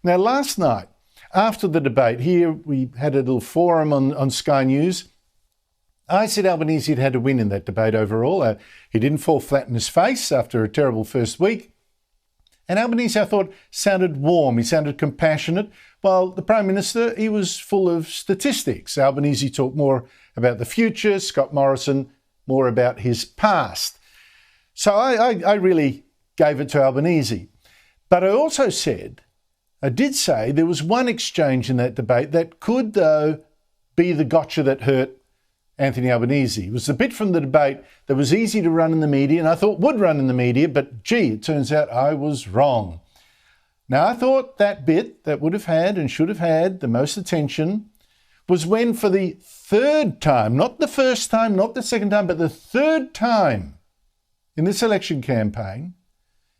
Now, last night, after the debate, here we had a little forum on Sky News. I said Albanese had to win in that debate overall. He didn't fall flat in his face after a terrible first week. And Albanese, I thought, sounded warm. He sounded compassionate. While the Prime Minister, he was full of statistics. Albanese talked more about the future. Scott Morrison, more about his past. So I really gave it to Albanese. But I did say there was one exchange in that debate that could, though, be the gotcha that hurt Anthony Albanese. It was the bit from the debate that was easy to run in the media and I thought would run in the media, but gee, it turns out I was wrong. Now, I thought that bit that would have had and should have had the most attention was when for the third time, not the first time, not the second time, but the third time in this election campaign,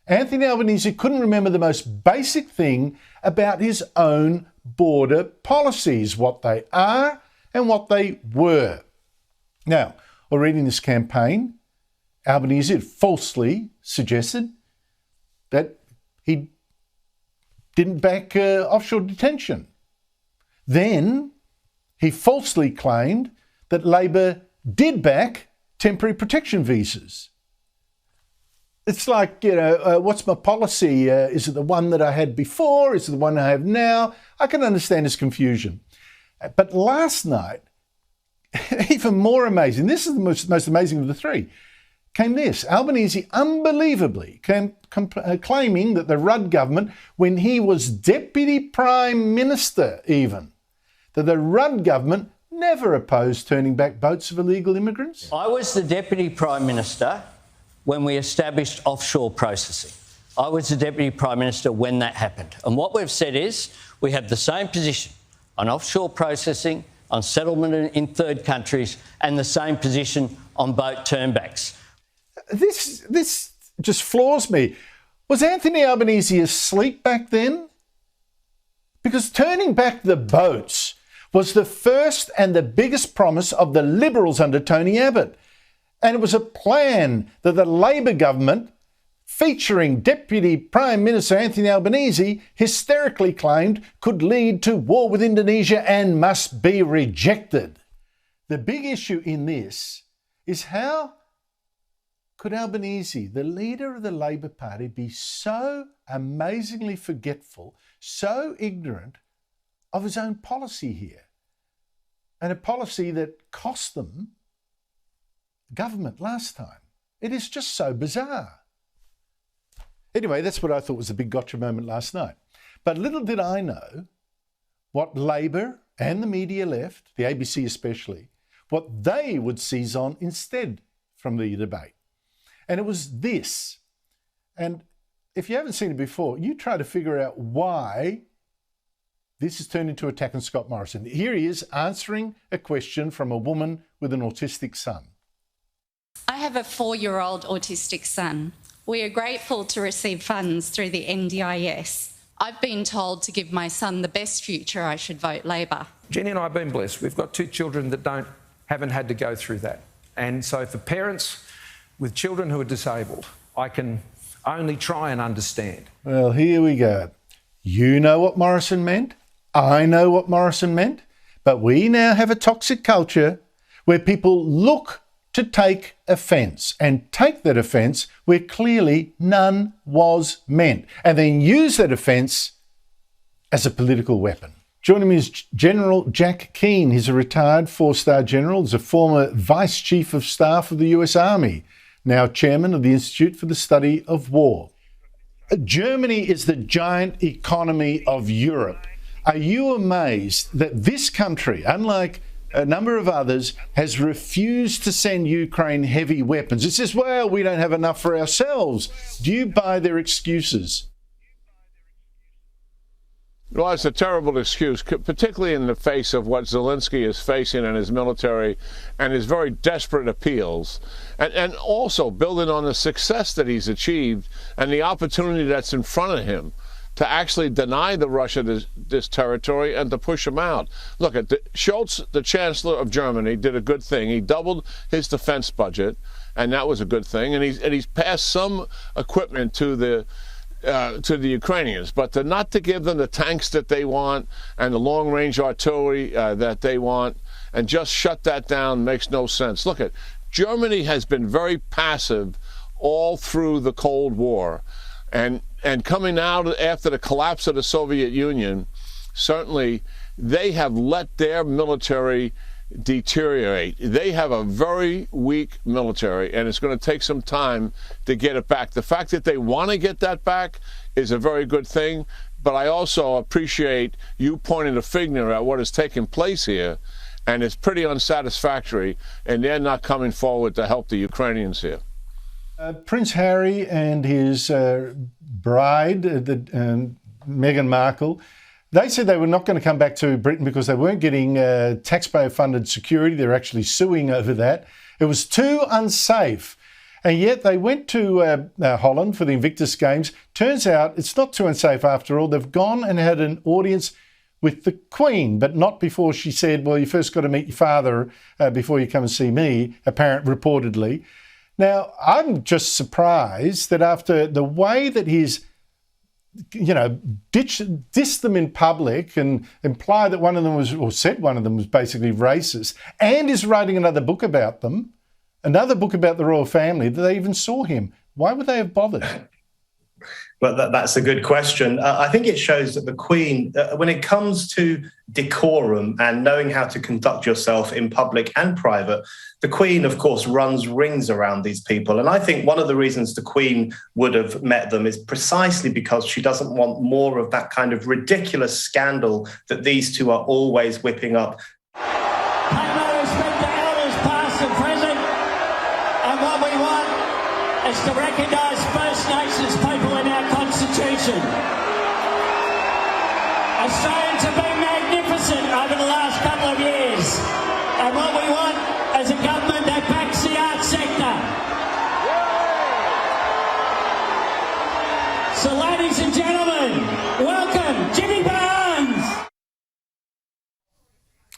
Anthony Albanese couldn't remember the most basic thing about his own border policies, what they are and what they were. Now, already in this campaign, Albanese had falsely suggested that he didn't back offshore detention. Then he falsely claimed that Labor did back temporary protection visas. It's like, what's my policy? Is it the one that I had before? Is it the one I have now? I can understand his confusion. But last night, even more amazing, this is the most amazing of the three, came this. Albanese unbelievably claiming that the Rudd government, when he was Deputy Prime Minister even, that the Rudd government never opposed turning back boats of illegal immigrants. I was the Deputy Prime Minister when we established offshore processing. I was the Deputy Prime Minister when that happened. And what we've said is we have the same position on offshore processing, on settlement in third countries, and the same position on boat turnbacks. This just floors me. Was Anthony Albanese asleep back then? Because turning back the boats was the first and the biggest promise of the Liberals under Tony Abbott. And it was a plan that the Labor government, featuring Deputy Prime Minister Anthony Albanese, hysterically claimed could lead to war with Indonesia and must be rejected. The big issue in this is how could Albanese, the leader of the Labor Party, be so amazingly forgetful, so ignorant of his own policy here? And a policy that cost them government last time. It is just so bizarre. Anyway, that's what I thought was a big gotcha moment last night. But little did I know what Labor and the media left, the ABC especially, what they would seize on instead from the debate. And it was this. And if you haven't seen it before, you try to figure out why this has turned into an attack on Scott Morrison. Here he is answering a question from a woman with an autistic son. I have a 4-year-old autistic son. We are grateful to receive funds through the NDIS. I've been told to give my son the best future, I should vote Labor. Jenny and I have been blessed. We've got 2 children that haven't had to go through that. And so for parents with children who are disabled, I can only try and understand. Well, here we go. You know what Morrison meant. I know what Morrison meant. But we now have a toxic culture where people look to take offence and take that offence where clearly none was meant, and then use that offence as a political weapon. Joining me is General Jack Keane. He's a retired 4-star general. He's a former Vice Chief of Staff of the US Army, now Chairman of the Institute for the Study of War. Germany is the giant economy of Europe. Are you amazed that this country, unlike a number of others, has refused to send Ukraine heavy weapons? It says, well, we don't have enough for ourselves. Do you buy their excuses? Well, it's a terrible excuse, particularly in the face of what Zelensky is facing in his military and his very desperate appeals, and also building on the success that he's achieved and the opportunity that's in front of him to actually deny the Russia this territory and to push them out. Look, Scholz, the Chancellor of Germany, did a good thing. He doubled his defense budget, and that was a good thing. And he's passed some equipment to the to the Ukrainians, but not to give them the tanks that they want and the long-range artillery that they want, and just shut that down makes no sense. Look at Germany has been very passive all through the Cold War, and coming out after the collapse of the Soviet Union, certainly they have let their military deteriorate. They have a very weak military, and it's going to take some time to get it back. The fact that they want to get that back is a very good thing, but I also appreciate you pointing the finger at what has taken place here, and it's pretty unsatisfactory, and they're not coming forward to help the Ukrainians here. Prince Harry and his bride, Meghan Markle, they said they were not going to come back to Britain because they weren't getting taxpayer-funded security. They're actually suing over that. It was too unsafe. And yet they went to Holland for the Invictus Games. Turns out it's not too unsafe after all. They've gone and had an audience with the Queen, but not before she said, well, you first got to meet your father before you come and see me, reportedly. Now, I'm just surprised that after the way that he's, dissed them in public and imply that one of them was, or said one of them was basically racist, and is writing another book about them, another book about the royal family, that they even saw him. Why would they have bothered? Well, that's a good question. I think it shows that the Queen, when it comes to decorum and knowing how to conduct yourself in public and private, the Queen, of course, runs rings around these people. And I think one of the reasons the Queen would have met them is precisely because she doesn't want more of that kind of ridiculous scandal that these two are always whipping up. Pay no respect to elders, past and present. And what we want is to recognise First Nations people in our Constitution. Australians have been magnificent over the last couple of years. And what we want is a government that backs the arts sector. So ladies and gentlemen, welcome Jimmy Barnes.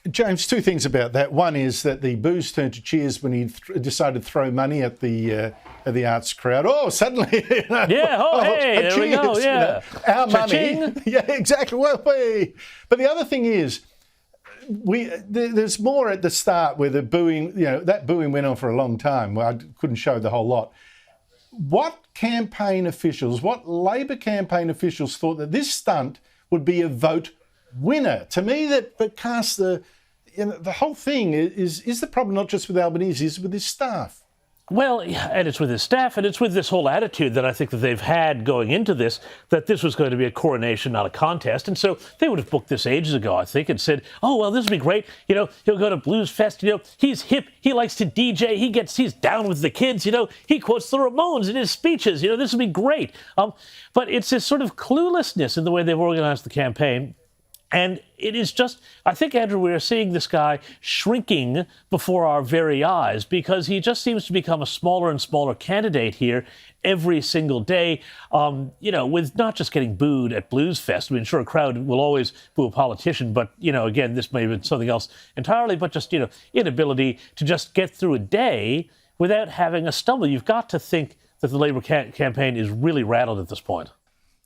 James, two things about that. One is that the boos turned to cheers when he decided to throw money at the arts crowd. Oh, suddenly, hey, there we go, yeah. Our Cha-ching. money. Yeah, exactly. Well, but the other thing is, there's more at the start where the booing, that booing went on for a long time. Well, I couldn't show the whole lot. What Labor campaign officials thought that this stunt would be a vote winner? To me, that casts the whole thing is the problem not just with Albanese, it's with his staff. Well, and it's with his staff, and it's with this whole attitude that I think that they've had going into this, that this was going to be a coronation, not a contest. And so they would have booked this ages ago, I think, and said, oh, well, this will be great. He'll go to Blues Fest. He's hip. He likes to DJ. He's down with the kids. He quotes the Ramones in his speeches. This will be great. But it's this sort of cluelessness in the way they've organized the campaign. And it is just, I think, Andrew, we are seeing this guy shrinking before our very eyes because he just seems to become a smaller and smaller candidate here every single day, with not just getting booed at Blues Fest. I mean, sure, a crowd will always boo a politician, but, again, this may have been something else entirely, but just, inability to just get through a day without having a stumble. You've got to think that the Labor campaign is really rattled at this point.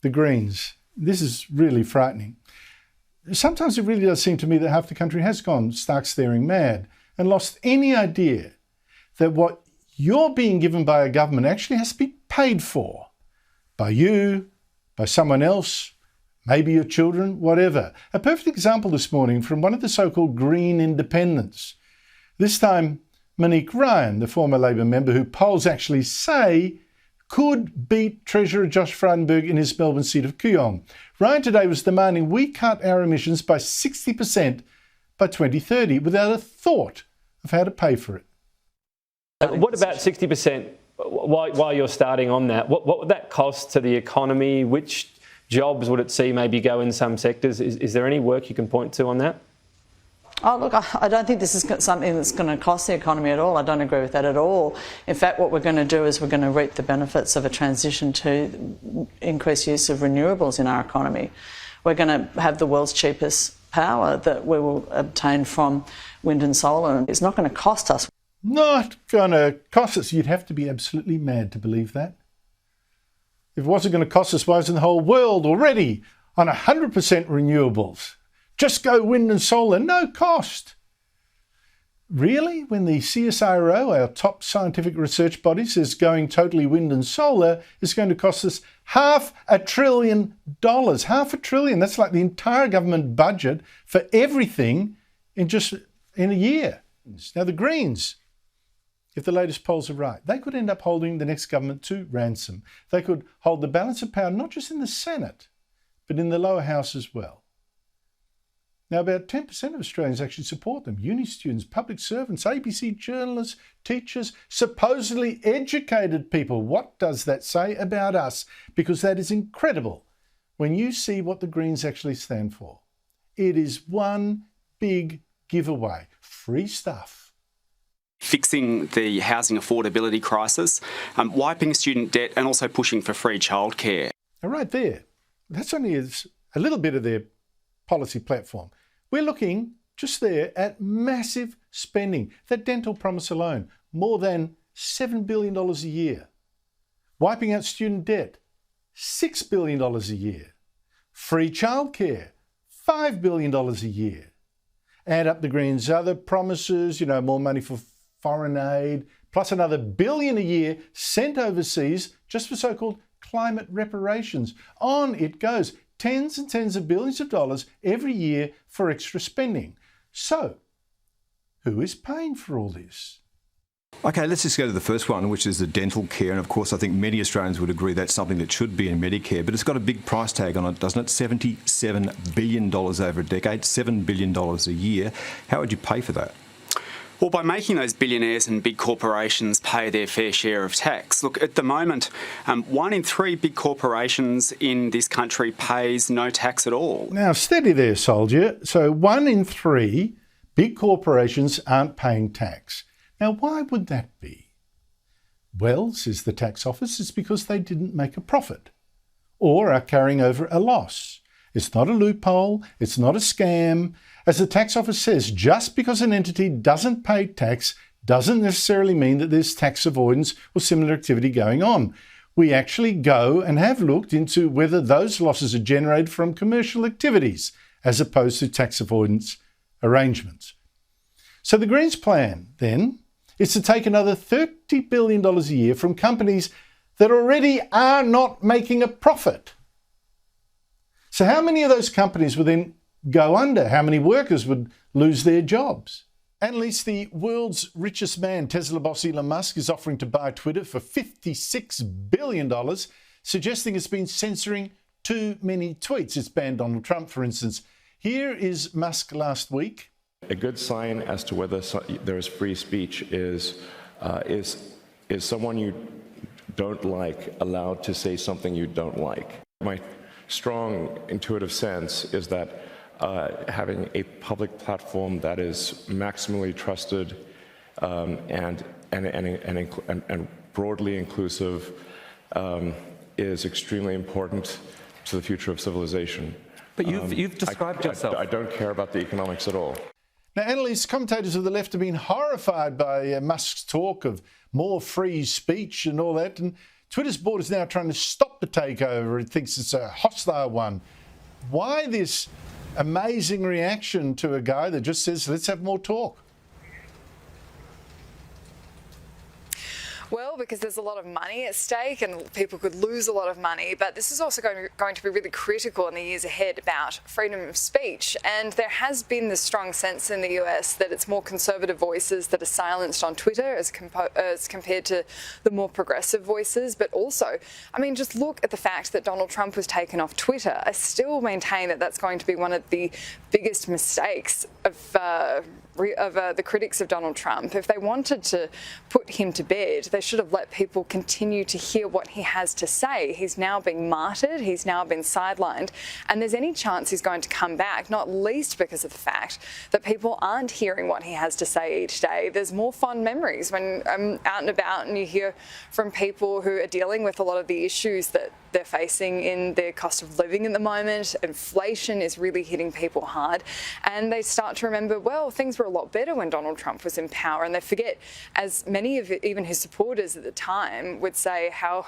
The Greens. This is really frightening. Sometimes it really does seem to me that half the country has gone stark staring mad and lost any idea that what you're being given by a government actually has to be paid for. By you, by someone else, maybe your children, whatever. A perfect example this morning from one of the so-called Green Independents. This time, Monique Ryan, the former Labor member who polls actually say could beat Treasurer Josh Frydenberg in his Melbourne seat of Kooyong. Ryan today was demanding we cut our emissions by 60% by 2030 without a thought of how to pay for it. What about 60%? While you're starting on that, what would that cost to the economy? Which jobs would it see maybe go in some sectors? Is there any work you can point to on that? Oh, look, I don't think this is something that's going to cost the economy at all. I don't agree with that at all. In fact, what we're going to do is we're going to reap the benefits of a transition to increased use of renewables in our economy. We're going to have the world's cheapest power that we will obtain from wind and solar. It's not going to cost us. Not going to cost us. You'd have to be absolutely mad to believe that. If it wasn't going to cost us, why isn't the whole world already on 100% renewables? Just go wind and solar, no cost. Really? When the CSIRO, our top scientific research body, says going totally wind and solar is going to cost us $500 billion. $500 billion. That's like the entire government budget for everything in a year. Now the Greens, if the latest polls are right, they could end up holding the next government to ransom. They could hold the balance of power not just in the Senate, but in the lower house as well. Now, about 10% of Australians actually support them. Uni students, public servants, ABC journalists, teachers, supposedly educated people. What does that say about us? Because that is incredible when you see what the Greens actually stand for. It is one big giveaway. Free stuff. Fixing the housing affordability crisis, wiping student debt, and also pushing for free childcare. Now, right there, that's only a little bit of their policy platform. We're looking just there at massive spending. That dental promise alone, more than $7 billion a year. Wiping out student debt, $6 billion a year. Free childcare, $5 billion a year. Add up the Greens' other promises, more money for foreign aid, plus another $1 billion a year sent overseas just for so-called climate reparations. On it goes. Tens and tens of billions of dollars every year for extra spending. So, who is paying for all this? Okay, let's just go to the first one, which is the dental care. And of course, I think many Australians would agree that's something that should be in Medicare, but it's got a big price tag on it, doesn't it? $77 billion over a decade, $7 billion a year. How would you pay for that? Well, by making those billionaires and big corporations pay their fair share of tax. Look, at the moment, 1 in 3 big corporations in this country pays no tax at all. Now, steady there, soldier. So 1 in 3 big corporations aren't paying tax. Now, why would that be? Well, says the tax office, it's because they didn't make a profit or are carrying over a loss. It's not a loophole. It's not a scam. As the tax office says, just because an entity doesn't pay tax doesn't necessarily mean that there's tax avoidance or similar activity going on. We actually go and have looked into whether those losses are generated from commercial activities as opposed to tax avoidance arrangements. So the Greens' plan, then, is to take another $30 billion a year from companies that already are not making a profit. So how many of those companies would then go under? How many workers would lose their jobs? Annalise, the world's richest man, Tesla boss Elon Musk, is offering to buy Twitter for $56 billion, suggesting it's been censoring too many tweets. It's banned Donald Trump, for instance. Here is Musk last week. A good sign as to whether there is free speech is someone you don't like allowed to say something you don't like. My strong intuitive sense is that having a public platform that is maximally trusted and broadly inclusive is extremely important to the future of civilization. But you've described yourself. I don't care about the economics at all. Now, Annalise, commentators of the left have been horrified by Musk's talk of more free speech and all that, and Twitter's board is now trying to stop the takeover. It thinks it's a hostile one. Why this amazing reaction to a guy that just says, let's have more talk? Well, because there's a lot of money at stake and people could lose a lot of money, but this is also going to be really critical in the years ahead about freedom of speech. And there has been this strong sense in the US that it's more conservative voices that are silenced on Twitter as compared to the more progressive voices. But also, I mean, just look at the fact that Donald Trump was taken off Twitter. I still maintain that that's going to be one of the biggest mistakes of the critics of Donald Trump. If they wanted to put him to bed, they should have let people continue to hear what he has to say. He's now being martyred, he's now been sidelined, and there's any chance he's going to come back, not least because of the fact that people aren't hearing what he has to say each day. There's more fond memories when I'm out and about and you hear from people who are dealing with a lot of the issues that they're facing in their cost of living at the moment. Inflation is really hitting people hard, and they start to remember, well, things were a lot better when Donald Trump was in power. And they forget, as many of even his supporters at the time would say, how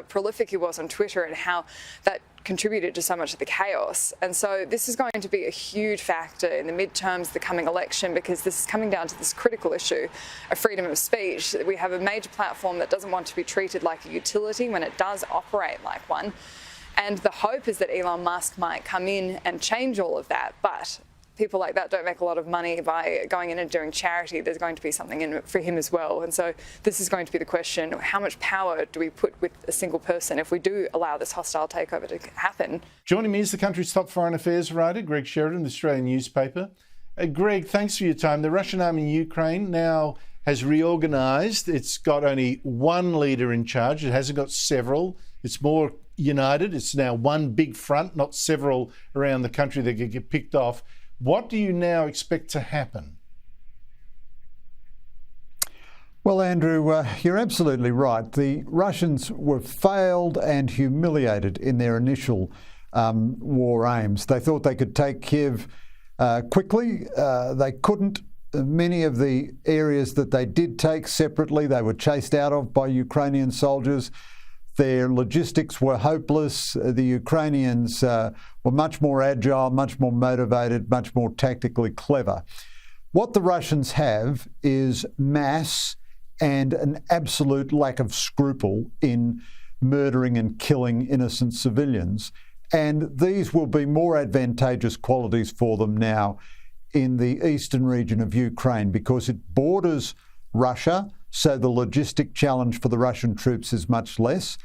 prolific he was on Twitter and how that contributed to so much of the chaos. And so this is going to be a huge factor in the midterms, the coming election, because this is coming down to this critical issue of freedom of speech. We have a major platform that doesn't want to be treated like a utility when it does operate like one. And the hope is that Elon Musk might come in and change all of that. But people like that don't make a lot of money by going in and doing charity. There's going to be something in it for him as well. And so this is going to be the question, how much power do we put with a single person if we do allow this hostile takeover to happen? Joining me is the country's top foreign affairs writer, Greg Sheridan, the Australian newspaper. Greg, thanks for your time. The Russian army in Ukraine now has reorganised. It's got only one leader in charge. It hasn't got several. It's more united. It's now one big front, not several around the country that could get picked off. What do you now expect to happen? Well, Andrew, you're absolutely right. The Russians were failed and humiliated in their initial war aims. They thought they could take Kiev quickly. They couldn't. Many of the areas that they did take separately, they were chased out of by Ukrainian soldiers. Their logistics were hopeless. The Ukrainians were much more agile, much more motivated, much more tactically clever. What the Russians have is mass and an absolute lack of scruple in murdering and killing innocent civilians. And these will be more advantageous qualities for them now in the eastern region of Ukraine because it borders Russia, so the logistic challenge for the Russian troops is much less.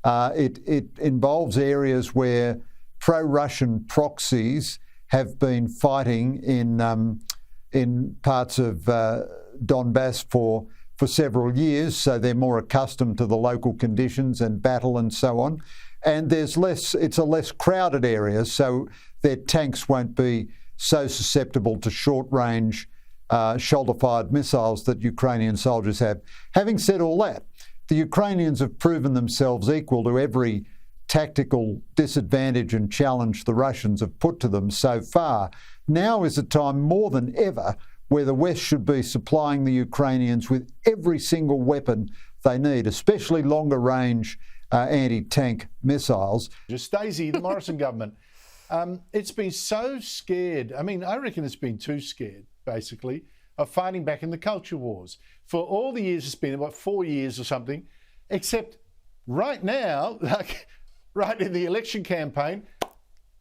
It involves areas where pro-Russian proxies have been fighting in parts of Donbass for several years, so they're more accustomed to the local conditions and battle and so on. And it's a less crowded area, so their tanks won't be so susceptible to short-range shoulder-fired missiles that Ukrainian soldiers have. Having said all that, the Ukrainians have proven themselves equal to every tactical disadvantage and challenge the Russians have put to them so far. Now is a time more than ever where the West should be supplying the Ukrainians with every single weapon they need, especially longer-range anti-tank missiles. Stacey, the Morrison government, it's been so scared. I mean, I reckon it's been too scared, basically, of fighting back in the culture wars. For all the years it's been, about 4 years or something, except right now, like right in the election campaign,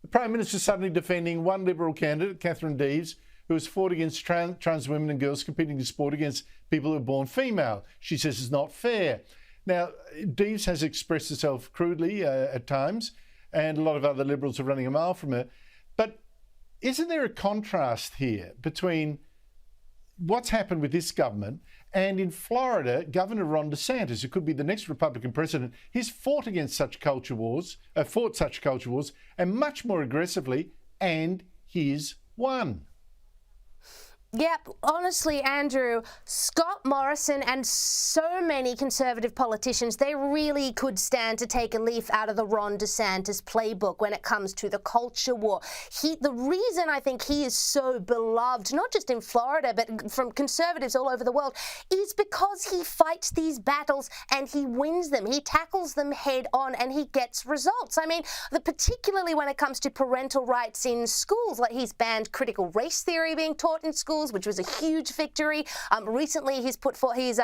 the Prime Minister's suddenly defending one Liberal candidate, Catherine Deves, who has fought against trans women and girls competing in sport against people who are born female. She says it's not fair. Now, Deves has expressed herself crudely at times, and a lot of other Liberals are running a mile from her. But isn't there a contrast here between what's happened with this government and in Florida, Governor Ron DeSantis, who could be the next Republican president, he's fought such culture wars, and much more aggressively, and he's won. Yep, honestly, Andrew, Scott Morrison and so many Conservative politicians, they really could stand to take a leaf out of the Ron DeSantis playbook when it comes to the culture war. The reason I think he is so beloved, not just in Florida, but from Conservatives all over the world, is because he fights these battles and he wins them. He tackles them head on and he gets results. I mean, particularly when it comes to parental rights in schools, like he's banned critical race theory being taught in schools, which was a huge victory. Recently, he's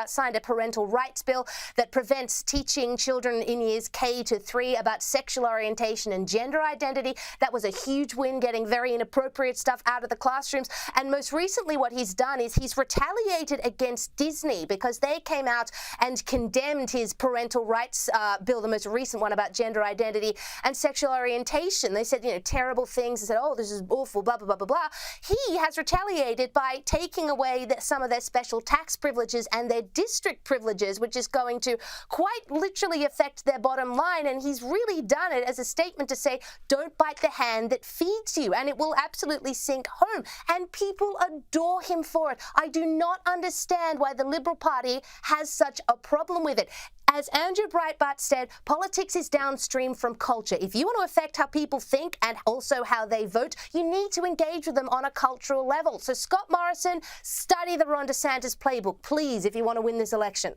signed a parental rights bill that prevents teaching children in years K to 3 about sexual orientation and gender identity. That was a huge win, getting very inappropriate stuff out of the classrooms. And most recently, what he's done is he's retaliated against Disney because they came out and condemned his parental rights bill, the most recent one about gender identity and sexual orientation. They said, terrible things. They said, oh, this is awful, blah, blah, blah, blah, blah. He has retaliated by taking away some of their special tax privileges and their district privileges, which is going to quite literally affect their bottom line. And he's really done it as a statement to say, don't bite the hand that feeds you. And it will absolutely sink home. And people adore him for it. I do not understand why the Liberal Party has such a problem with it. As Andrew Breitbart said, politics is downstream from culture. If you want to affect how people think and also how they vote, you need to engage with them on a cultural level. So Scott Morrison, study the Ron DeSantis playbook, please, if you want to win this election.